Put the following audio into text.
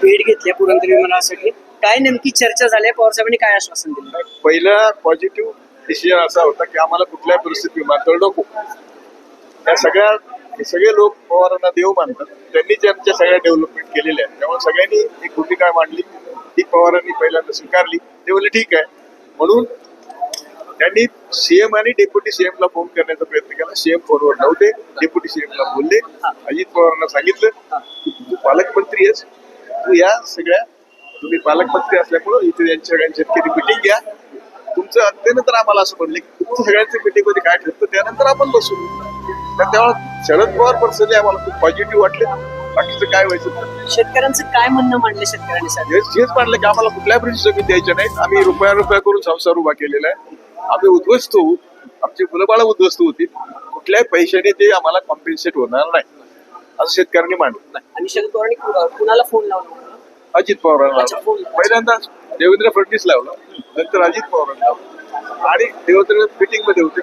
भेट घेतली आहे पुरंदर विमानासाठी. काय नेमकी चर्चा झाली आहे? पवारसाहेबांनी काय आश्वासन दिलं? पहिला पॉझिटिव्ह डिसिजन असा होता की आम्हाला कुठल्याही परिस्थितीत विमानतळ नको. त्या हे सगळे लोक पवारांना देव मानतात. त्यांनी त्यांच्या सगळ्या डेव्हलपमेंट केलेल्या आहेत. त्यामुळे सगळ्यांनी एक भूमिका मांडली ती पवारांनी पहिल्यांदा स्वीकारली. ते बोलले ठीक आहे. म्हणून त्यांनी सीएम आणि डेप्युटी सीएम ला फोन करण्याचा प्रयत्न केला. सीएम फोनवर नव्हते. डेप्युटी सीएम ला बोलले. अजित पवारांना सांगितलं तू पालकमंत्री आहेस, तू या सगळ्या तुम्ही पालकमंत्री असल्यामुळं इथे यांच्या सगळ्यांची मिटिंग घ्या. तुमचं त्यानंतर आम्हाला असं म्हणले की तुमचं सगळ्यांचं मिटिंग मध्ये काय ठरतं त्यानंतर आपण बसू. तर तेव्हा शरद पवार पर्सनली आम्हाला खूप पॉझिटिव्ह वाटले. बाकीचं काय व्हायचं शेतकऱ्यांचं काय म्हणणं मांडलं शेतकऱ्यांनी साहेब? हेच मानलं की आम्हाला कुठल्या परिस्थिती जमीन द्यायच्या नाहीत. आम्ही रुपया करून संसार उभा केलेला आहे. आम्ही उद्ध्वस्त होऊ, आमची मुलंबाळं उद्ध्वस्त होतील, कुठल्याही पैशाने ते आम्हाला कॉम्पेन्सेट होणार नाही असं शेतकऱ्यांनी मांडलं. आणि शरद पवारांनी कुणाला फोन लावला? अजित पवारांना अच्छा, फोन. पहिल्यांदा देवेंद्र फडणवीस लावला, नंतर अजित पवारांना लावला आणि देवेंद्र मिटिंग मध्ये होते.